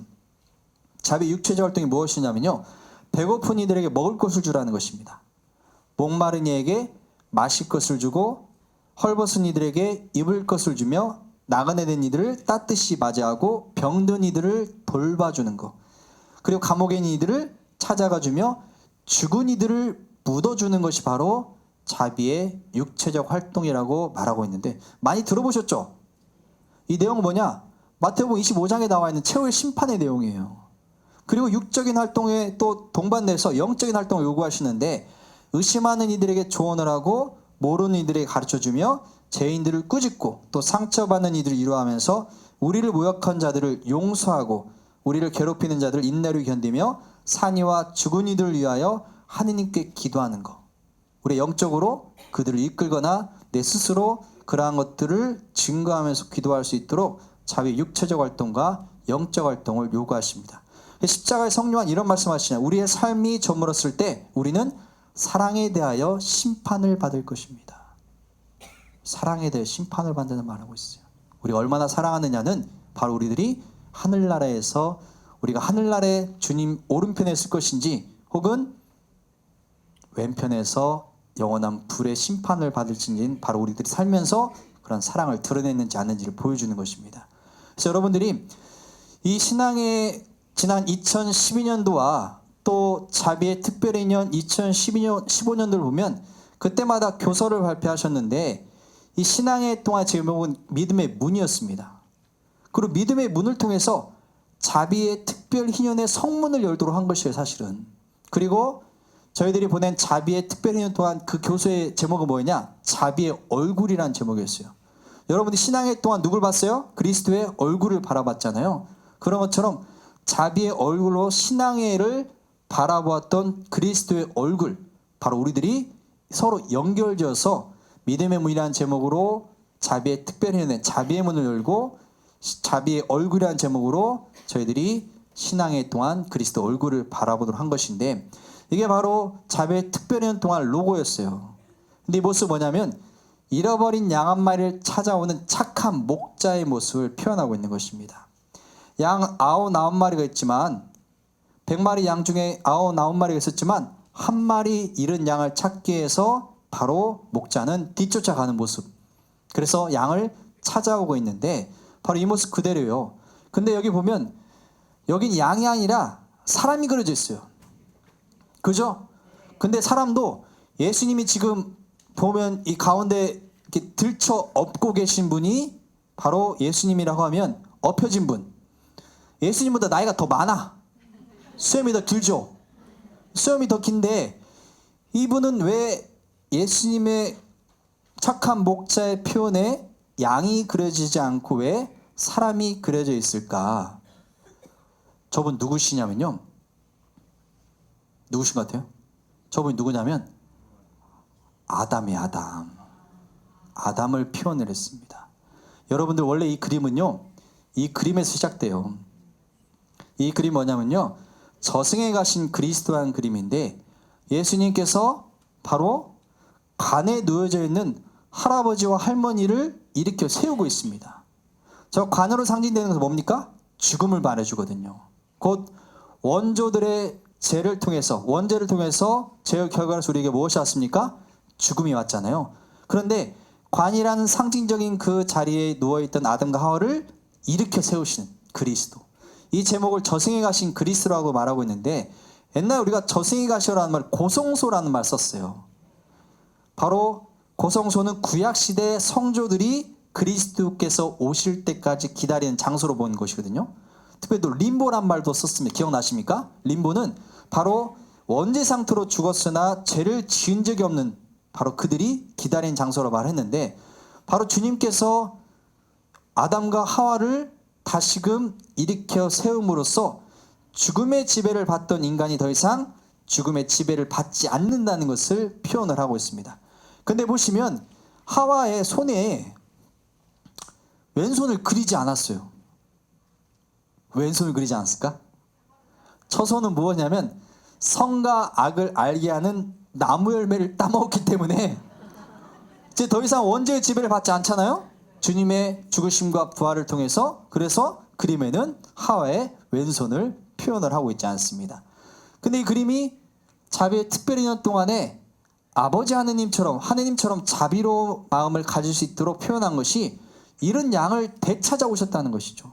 자비의 육체적 활동이 무엇이냐면요, 배고픈 이들에게 먹을 것을 주라는 것입니다. 목마른 이에게 마실 것을 주고 헐벗은 이들에게 입을 것을 주며 나그네 된 이들을 따뜻이 맞이하고 병든 이들을 돌봐주는 것, 그리고 감옥에 있는 이들을 찾아가 주며 죽은 이들을 묻어주는 것이 바로 자비의 육체적 활동이라고 말하고 있는데, 많이 들어보셨죠? 이 내용은 뭐냐? 마태복음 25장에 나와 있는 최후의 심판의 내용이에요. 그리고 육적인 활동에 또 동반돼서 영적인 활동을 요구하시는데, 의심하는 이들에게 조언을 하고 모르는 이들에게 가르쳐주며 죄인들을 꾸짖고 또 상처받는 이들을 위로하면서 우리를 모욕한 자들을 용서하고 우리를 괴롭히는 자들을 인내로 견디며 산이와 죽은 이들을 위하여 하느님께 기도하는 것. 우리 영적으로 그들을 이끌거나 내 스스로 그러한 것들을 증거하면서 기도할 수 있도록 자비의 육체적 활동과 영적 활동을 요구하십니다. 십자가의 성령 요한 이런 말씀하시냐, 우리의 삶이 저물었을 때 우리는 사랑에 대하여 심판을 받을 것입니다. 사랑에 대해 심판을 받는다는 말을 하고 있어요. 우리가 얼마나 사랑하느냐는 바로 우리들이 하늘나라에서 우리가 하늘나라에 주님 오른편에 있을 것인지 혹은 왼편에서 영원한 불의 심판을 받을지는 바로 우리들이 살면서 그런 사랑을 드러냈는지 아닌지를 보여주는 것입니다. 그래서 여러분들이 이 신앙의 지난 2012년도와 또 자비의 특별인연 2012년 15년도를 보면 그때마다 교서를 발표하셨는데 이 신앙의 동안 제목은 믿음의 문이었습니다. 그리고 믿음의 문을 통해서 자비의 특별 희년의 성문을 열도록 한 것이에요, 사실은. 그리고 저희들이 보낸 자비의 특별 희년 또한 그 교서의 제목은 뭐였냐? 자비의 얼굴이라는 제목이었어요. 여러분이 신앙의 동안 누굴 봤어요? 그리스도의 얼굴을 바라봤잖아요. 그런 것처럼 자비의 얼굴로 신앙의를 바라보았던 그리스도의 얼굴, 바로 우리들이 서로 연결지어서 믿음의 문이라는 제목으로 자비의 특별히 자비의 문을 열고 자비의 얼굴이라는 제목으로 저희들이 신앙의 동안 그리스도 얼굴을 바라보도록 한 것인데, 이게 바로 자비의 특별히 동안 로고였어요. 근데 이 모습은 뭐냐면 잃어버린 양 한 마리를 찾아오는 착한 목자의 모습을 표현하고 있는 것입니다. 양 99마리가 있지만 100마리 양 중에 99마리가 있었지만 한 마리 잃은 양을 찾기 위해서 바로 목자는 뒤쫓아가는 모습. 그래서 양을 찾아오고 있는데 바로 이 모습 그대로예요. 근데 여기 보면 여긴 양이 아니라 사람이 그려져 있어요. 그죠? 근데 사람도 예수님이 지금 보면 이 가운데 이렇게 들쳐 엎고 계신 분이 바로 예수님이라고 하면 엎혀진 분. 예수님보다 나이가 더 많아. 수염이 더 길죠. 수염이 더 긴데 이분은 왜 예수님의 착한 목자의 표현에 양이 그려지지 않고 왜 사람이 그려져 있을까? 저분 누구시냐면요. 누구신 것 같아요? 저분이 누구냐면 아담이에요. 아담을 표현을 했습니다. 여러분들 원래 이 그림은요, 이 그림에서 시작돼요. 이 그림 뭐냐면요, 저승에 가신 그리스도라는 그림인데 예수님께서 바로 관에 누워져 있는 할아버지와 할머니를 일으켜 세우고 있습니다. 저 관으로 상징되는 것은 뭡니까? 죽음을 말해주거든요. 곧 원조들의 죄를 통해서, 원죄를 통해서 죄의 결과로서 우리에게 무엇이 왔습니까? 죽음이 왔잖아요. 그런데 관이라는 상징적인 그 자리에 누워있던 아담과 하와를 일으켜 세우시는 그리스도. 이 제목을 저승에 가신 그리스도라고 말하고 있는데, 옛날 우리가 저승에 가시라는 말, 고성소라는 말 썼어요. 바로 고성소는 구약시대 성조들이 그리스도께서 오실 때까지 기다리는 장소로 보는 것이거든요. 특별히 또 림보란 말도 썼습니다. 기억나십니까? 림보는 바로 원죄 상태로 죽었으나 죄를 지은 적이 없는 바로 그들이 기다리는 장소로 말했는데, 바로 주님께서 아담과 하와를 다시금 일으켜 세움으로써 죽음의 지배를 받던 인간이 더 이상 죽음의 지배를 받지 않는다는 것을 표현을 하고 있습니다. 근데 보시면 하와의 손에 왼손을 그리지 않았어요. 왼손을 그리지 않았을까? 처손은 무엇이냐면 선과 악을 알게 하는 나무 열매를 따먹었기 때문에 이제 더 이상 원죄의 지배를 받지 않잖아요. 주님의 죽으심과 부활을 통해서. 그래서 그림에는 하와의 왼손을 표현을 하고 있지 않습니다. 근데 이 그림이 자비의 특별히 년 동안에 아버지 하느님처럼 자비로운 마음을 가질 수 있도록 표현한 것이 이런 양을 되찾아오셨다는 것이죠.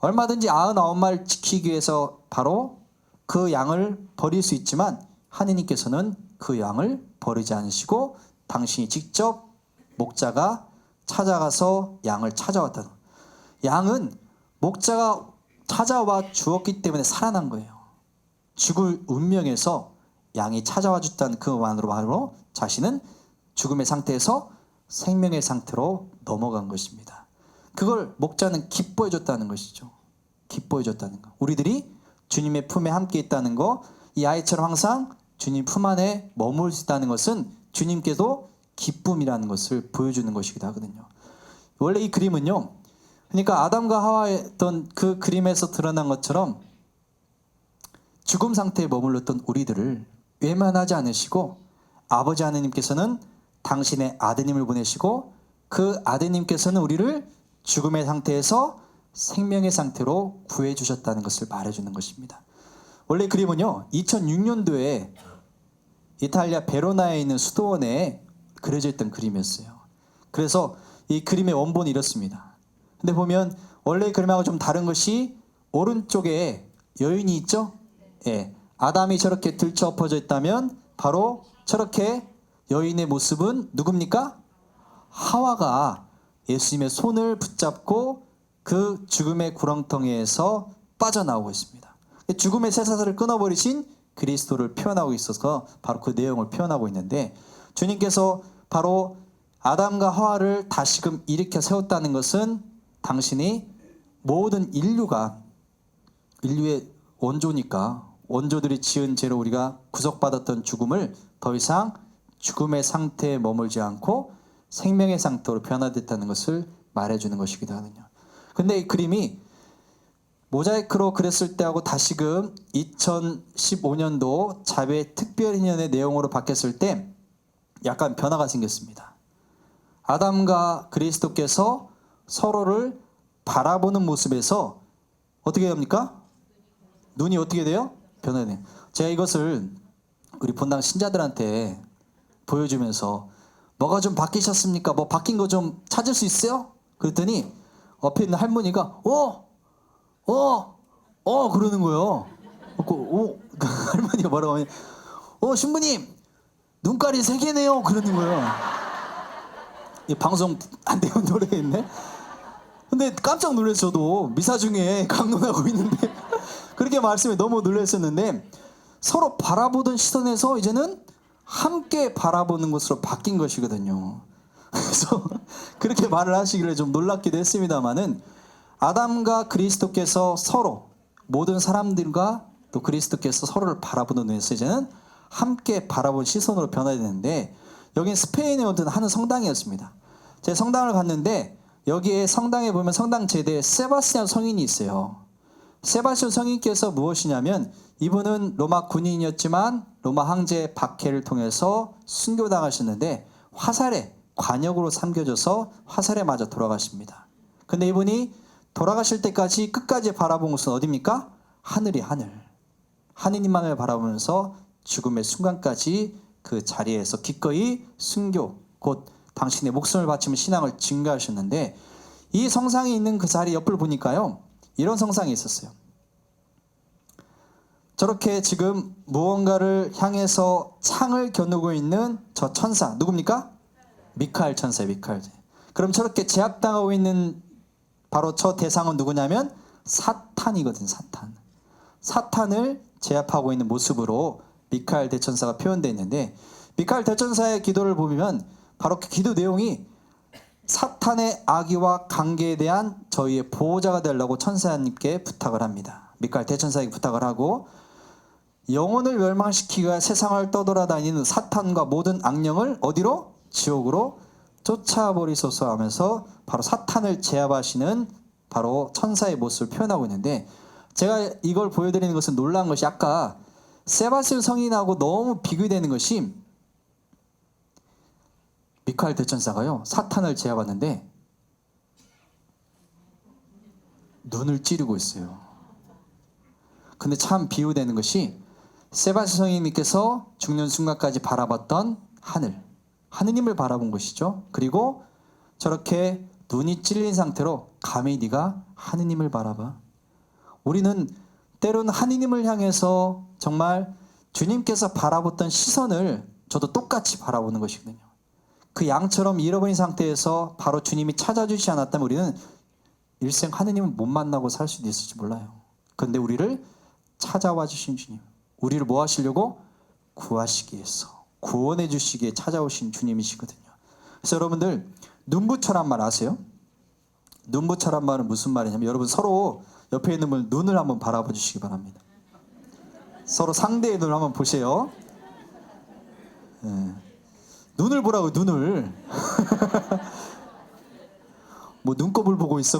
얼마든지 99마리를 지키기 위해서 바로 그 양을 버릴 수 있지만 하느님께서는 그 양을 버리지 않으시고 당신이 직접 목자가 찾아가서 양을 찾아왔다는 거예요. 양은 목자가 찾아와 주었기 때문에 살아난 거예요. 죽을 운명에서 양이 찾아와 줬다는 그만으로 바로 자신은 죽음의 상태에서 생명의 상태로 넘어간 것입니다. 그걸 목자는 기뻐해 줬다는 것이죠. 기뻐해 줬다는 거. 우리들이 주님의 품에 함께 있다는 거, 이 아이처럼 항상 주님 품 안에 머물 수 있다는 것은 주님께도 기쁨이라는 것을 보여주는 것이기도 하거든요. 원래 이 그림은요, 그러니까 아담과 하와였던 그 그림에서 드러난 것처럼 죽음 상태에 머물렀던 우리들을 외면하지 않으시고 아버지 하느님께서는 당신의 아드님을 보내시고 그 아드님께서는 우리를 죽음의 상태에서 생명의 상태로 구해주셨다는 것을 말해주는 것입니다. 원래 그림은요, 2006년도에 이탈리아 베로나에 있는 수도원에 그려져 있던 그림이었어요. 그래서 이 그림의 원본이 이렇습니다. 근데 보면 원래 그림하고 좀 다른 것이 오른쪽에 여인이 있죠? 예, 아담이 저렇게 들쳐엎어져 있다면 바로 저렇게 여인의 모습은 누굽니까? 하와가 예수님의 손을 붙잡고 그 죽음의 구렁텅이에서 빠져나오고 있습니다. 죽음의 쇠사슬을 끊어버리신 그리스도를 표현하고 있어서 바로 그 내용을 표현하고 있는데, 주님께서 바로 아담과 하와를 다시금 일으켜 세웠다는 것은 당신이 모든 인류의 원조니까, 원조들이 지은 죄로 우리가 구속받았던 죽음을 더 이상 죽음의 상태에 머물지 않고 생명의 상태로 변화됐다는 것을 말해주는 것이기도 하거든요. 근데 이 그림이 모자이크로 그렸을 때하고 다시금 2015년도 자베 특별인연의 내용으로 바뀌었을 때 약간 변화가 생겼습니다. 아담과 그리스도께서 서로를 바라보는 모습에서 어떻게 됩니까? 눈이 어떻게 돼요? 변화돼요. 제가 이것을 우리 본당 신자들한테 보여주면서 뭐가 좀 바뀌셨습니까? 뭐 바뀐 거 좀 찾을 수 있어요? 그랬더니 옆에 있는 할머니가 그러는 거예요. 할머니가 뭐라고 하냐, 신부님 눈깔이 3개네요 그러는 거예요. 이 방송 안 되는 노래였네. 근데 깜짝 놀랐어요. 저도 미사 중에 강론하고 있는데 그렇게 말씀에 너무 놀랐었는데, 서로 바라보던 시선에서 이제는 함께 바라보는 것으로 바뀐 것이거든요. 그래서 그렇게 말을 하시길래 좀 놀랍기도 했습니다만은, 아담과 그리스도께서 서로, 모든 사람들과 또 그리스도께서 서로를 바라보는 눈에서 이제는 함께 바라본 시선으로 변화되는데, 여긴 스페인에 어떤 하는 성당이었습니다. 제가 성당을 갔는데 여기에 성당에 보면 성당 제대에 세바스찬 성인이 있어요. 세바스찬 성인께서 무엇이냐면, 이분은 로마 군인이었지만 로마 황제 박해를 통해서 순교당하셨는데 화살에 관역으로 삼겨져서 화살에 맞아 돌아가십니다. 근데 이분이 돌아가실 때까지 끝까지 바라본 곳은 어디입니까? 하늘이 하늘. 하느님만을 바라보면서 죽음의 순간까지 그 자리에서 기꺼이 순교, 곧 당신의 목숨을 바치며 신앙을 증거하셨는데, 이 성상이 있는 그 자리 옆을 보니까요, 이런 성상이 있었어요. 저렇게 지금 무언가를 향해서 창을 겨누고 있는 저 천사 누굽니까? 미카엘 천사예요. 미카엘. 그럼 저렇게 제압당하고 있는 바로 저 대상은 누구냐면 사탄이거든. 사탄을 제압하고 있는 모습으로 미카엘 대천사가 표현되어 있는데, 미카엘 대천사의 기도를 보면 바로 그 기도 내용이 사탄의 악의와 관계에 대한 저희의 보호자가 되려고 천사님께 부탁을 합니다. 미카엘 대천사에게 부탁을 하고, 영혼을 멸망시키기가 세상을 떠돌아다니는 사탄과 모든 악령을 어디로? 지옥으로 쫓아버리소서 하면서 바로 사탄을 제압하시는 바로 천사의 모습을 표현하고 있는데, 제가 이걸 보여드리는 것은 놀라운 것이, 아까 세바스찬 성인하고 너무 비교되는 것이, 미카엘 대천사가요 사탄을 제압하는데 눈을 찌르고 있어요. 근데 참 비유되는 것이, 세바스찬 성인님께서 죽는 순간까지 바라봤던 하느님을 바라본 것이죠. 그리고 저렇게 눈이 찔린 상태로 감히 네가 하느님을 바라봐. 우리는 때로는 하느님을 향해서 정말 주님께서 바라봤던 시선을 저도 똑같이 바라보는 것이거든요. 그 양처럼 잃어버린 상태에서 바로 주님이 찾아주지 않았다면 우리는 일생 하느님을 못 만나고 살 수도 있을지 몰라요. 그런데 우리를 찾아와 주신 주님, 우리를 뭐 하시려고? 구하시기 위해서, 구원해 주시기에 찾아오신 주님이시거든요. 그래서 여러분들, 눈부처란 말 아세요? 눈부처란 말은 무슨 말이냐면, 여러분 서로 옆에 있는 분 눈을 한번 바라봐 주시기 바랍니다. 서로 상대의 눈을 한번 보세요. 네. 눈을 보라고, 눈을. 뭐 눈곱을 보고 있어.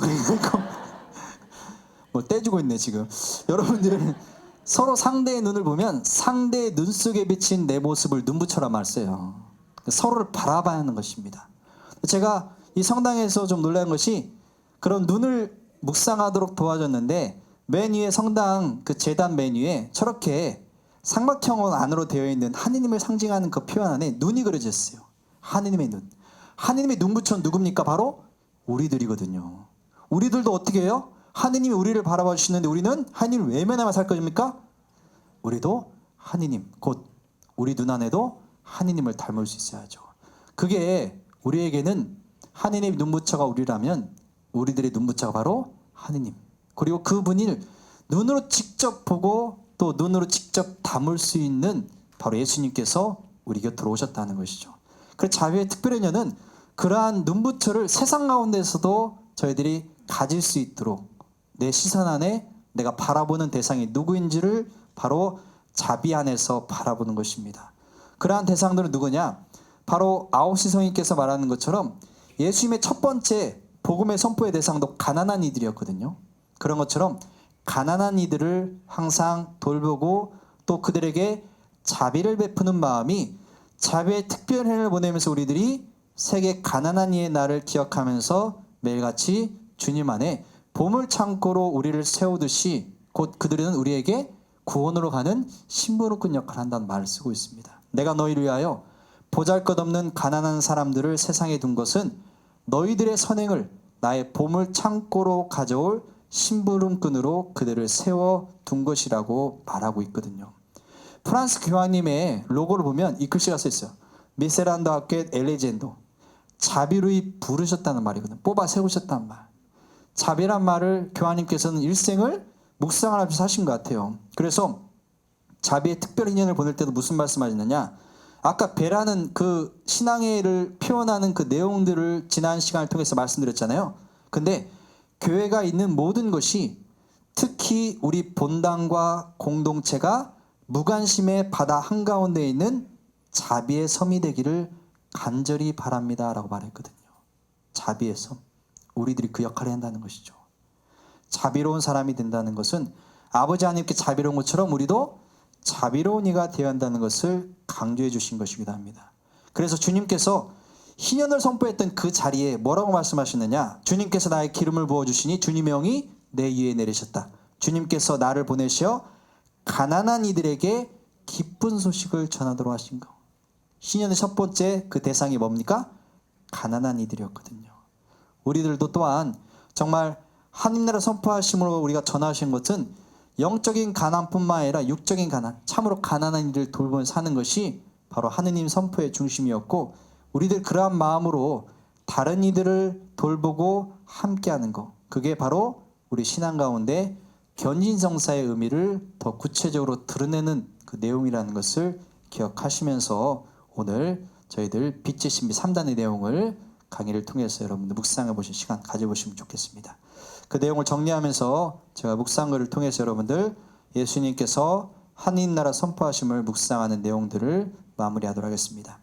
뭐 떼주고 있네 지금. 여러분들 서로 상대의 눈을 보면 상대의 눈 속에 비친 내 모습을 눈부처라 말써요. 서로를 바라봐야 하는 것입니다. 제가 이 성당에서 좀 놀란 것이, 그런 눈을 묵상하도록 도와줬는데 맨 위에 성당 그 제단 맨 위에 저렇게 삼각형 안으로 되어 있는 하느님을 상징하는 그 표현 안에 눈이 그려져 있어요. 하느님의 눈. 하느님의 눈부처는 누굽니까? 바로 우리들이거든요. 우리들도 어떻게 해요? 하느님이 우리를 바라봐 주시는데 우리는 하느님을 외면하며 살 것입니까? 우리도 하느님, 곧 우리 눈 안에도 하느님을 닮을 수 있어야죠. 그게 우리에게는 하느님의 눈부처가 우리라면 우리들의 눈부처가 바로 하느님, 그리고 그분을 눈으로 직접 보고 또 눈으로 직접 담을 수 있는 바로 예수님께서 우리 곁으로 오셨다는 것이죠. 그래서 자비의 특별한 년은 그러한 눈부처를 세상 가운데서도 저희들이 가질 수 있도록 내 시선 안에 내가 바라보는 대상이 누구인지를 바로 자비 안에서 바라보는 것입니다. 그러한 대상들은 누구냐? 바로 아홉시 성인께서 말하는 것처럼 예수님의 첫 번째 복음의 선포의 대상도 가난한 이들이었거든요. 그런 것처럼 가난한 이들을 항상 돌보고 또 그들에게 자비를 베푸는 마음이 자비의 특별한 행을 보내면서 우리들이 세계 가난한 이의 날을 기억하면서 매일같이 주님 안에 보물 창고로 우리를 세우듯이 곧 그들은 우리에게 구원으로 가는 심부름꾼 역할을 한다는 말을 쓰고 있습니다. 내가 너희를 위하여 보잘것없는 가난한 사람들을 세상에 둔 것은 너희들의 선행을 나의 보물 창고로 가져올 심부름꾼으로 그들을 세워둔 것이라고 말하고 있거든요. 프란스 교황님의 로고를 보면 이 글씨가 써있어요. 미세란도 학교 엘레젠도, 자비로이 부르셨다는 말이거든요. 뽑아 세우셨다는 말. 자비란 말을 교황님께서는 일생을 묵상을 하면서 하신 것 같아요. 그래서 자비의 특별 인연을 보낼 때도 무슨 말씀하셨느냐, 아까 배라는 그 신앙회를 표현하는 그 내용들을 지난 시간을 통해서 말씀드렸잖아요. 근데 교회가 있는 모든 것이 특히 우리 본당과 공동체가 무관심의 바다 한가운데 있는 자비의 섬이 되기를 간절히 바랍니다 라고 말했거든요. 자비의 섬, 우리들이 그 역할을 한다는 것이죠. 자비로운 사람이 된다는 것은 아버지 하나님께 자비로운 것처럼 우리도 자비로운 이가 되어야 한다는 것을 강조해 주신 것이기도 합니다. 그래서 주님께서 희년을 선포했던 그 자리에 뭐라고 말씀하셨느냐, 주님께서 나의 기름을 부어주시니 주님의 영이 내 위에 내리셨다. 주님께서 나를 보내셔 가난한 이들에게 기쁜 소식을 전하도록 하신 거. 희년의 첫 번째 그 대상이 뭡니까? 가난한 이들이었거든요. 우리들도 또한 정말 하나님 나라 선포하심으로 우리가 전하신 것은 영적인 가난뿐만 아니라 육적인 가난, 참으로 가난한 이들을 돌보며 사는 것이 바로 하느님 선포의 중심이었고, 우리들 그러한 마음으로 다른 이들을 돌보고 함께하는 것, 그게 바로 우리 신앙 가운데 견진성사의 의미를 더 구체적으로 드러내는 그 내용이라는 것을 기억하시면서 오늘 저희들 빛의 신비 3단의 내용을 강의를 통해서 여러분들 묵상해 보실 시간 가져보시면 좋겠습니다. 그 내용을 정리하면서 제가 묵상글을 통해서 여러분들 예수님께서 하느님 나라 선포하심을 묵상하는 내용들을 마무리하도록 하겠습니다.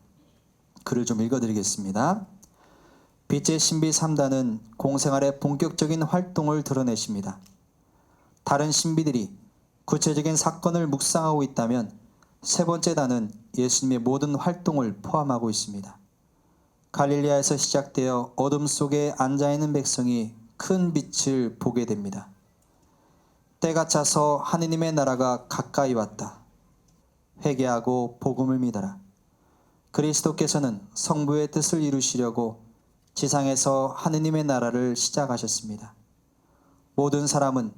글을 좀 읽어드리겠습니다. 빛의 신비 3단은 공생활의 본격적인 활동을 드러내십니다. 다른 신비들이 구체적인 사건을 묵상하고 있다면 세 번째 단은 예수님의 모든 활동을 포함하고 있습니다. 갈릴리아에서 시작되어 어둠 속에 앉아있는 백성이 큰 빛을 보게 됩니다. 때가 차서 하느님의 나라가 가까이 왔다. 회개하고 복음을 믿어라. 그리스도께서는 성부의 뜻을 이루시려고 지상에서 하느님의 나라를 시작하셨습니다. 모든 사람은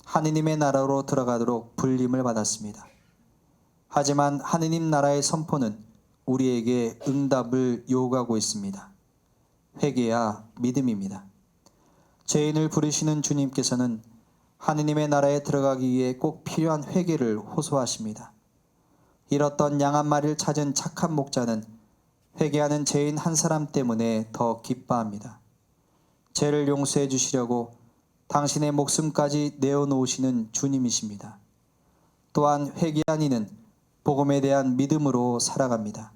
하느님의 나라로 들어가도록 불림을 받았습니다. 하지만 하느님 나라의 선포는 우리에게 응답을 요구하고 있습니다. 회개야 믿음입니다. 죄인을 부르시는 주님께서는 하느님의 나라에 들어가기 위해 꼭 필요한 회개를 호소하십니다. 잃었던 양 한 마리를 찾은 착한 목자는 회개하는 죄인 한 사람 때문에 더 기뻐합니다. 죄를 용서해 주시려고 당신의 목숨까지 내어놓으시는 주님이십니다. 또한 회개한 이는 복음에 대한 믿음으로 살아갑니다.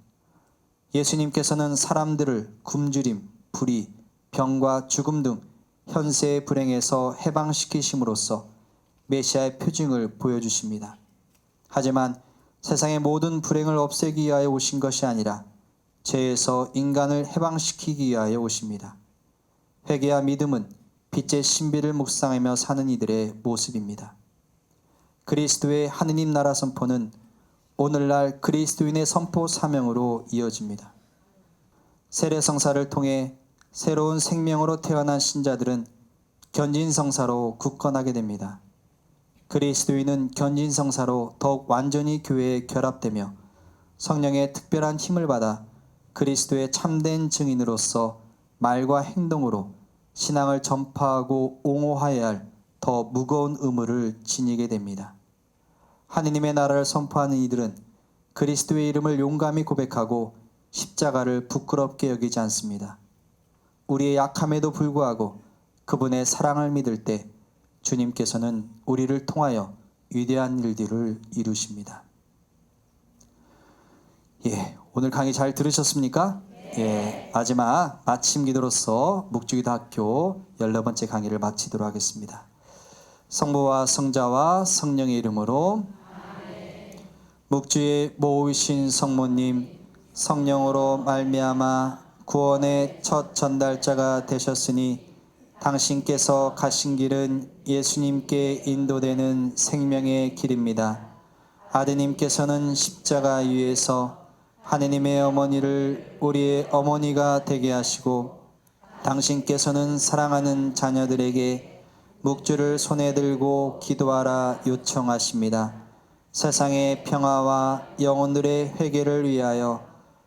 예수님께서는 사람들을 굶주림, 불의, 병과 죽음 등 현세의 불행에서 해방시키심으로써 메시아의 표징을 보여주십니다. 하지만 세상의 모든 불행을 없애기 위하여 오신 것이 아니라 죄에서 인간을 해방시키기 위하여 오십니다. 회개와 믿음은 빛의 신비를 묵상하며 사는 이들의 모습입니다. 그리스도의 하느님 나라 선포는 오늘날 그리스도인의 선포 사명으로 이어집니다. 세례성사를 통해 새로운 생명으로 태어난 신자들은 견진성사로 굳건하게 됩니다. 그리스도인은 견진성사로 더욱 완전히 교회에 결합되며 성령의 특별한 힘을 받아 그리스도의 참된 증인으로서 말과 행동으로 신앙을 전파하고 옹호하여야 할 더 무거운 의무를 지니게 됩니다. 하느님의 나라를 선포하는 이들은 그리스도의 이름을 용감히 고백하고 십자가를 부끄럽게 여기지 않습니다. 우리의 약함에도 불구하고 그분의 사랑을 믿을 때 주님께서는 우리를 통하여 위대한 일들을 이루십니다. 오늘 강의 잘 들으셨습니까? 마지막 마침 기도로서 묵주기도 학교 14번째 강의를 마치도록 하겠습니다. 성부와 성자와 성령의 이름으로. 묵주의 모으신 성모님, 성령으로 말미암아 구원의 첫 전달자가 되셨으니 당신께서 가신 길은 예수님께 인도되는 생명의 길입니다. 아드님께서는 십자가 위에서 하느님의 어머니를 우리의 어머니가 되게 하시고 당신께서는 사랑하는 자녀들에게 묵주를 손에 들고 기도하라 요청하십니다. 세상의 평화와 영혼들의 회개를 위하여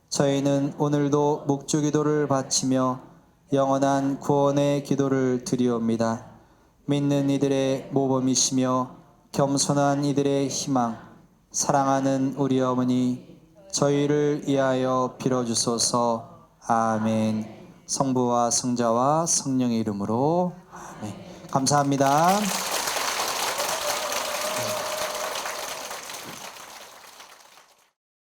저희는 오늘도 묵주 기도를 바치며 영원한 구원의 기도를 드리옵니다. 믿는 이들의 모범이시며 겸손한 이들의 희망, 사랑하는 우리 어머니, 저희를 위하여 빌어주소서. 아멘. 성부와 성자와 성령의 이름으로. 아멘. 감사합니다.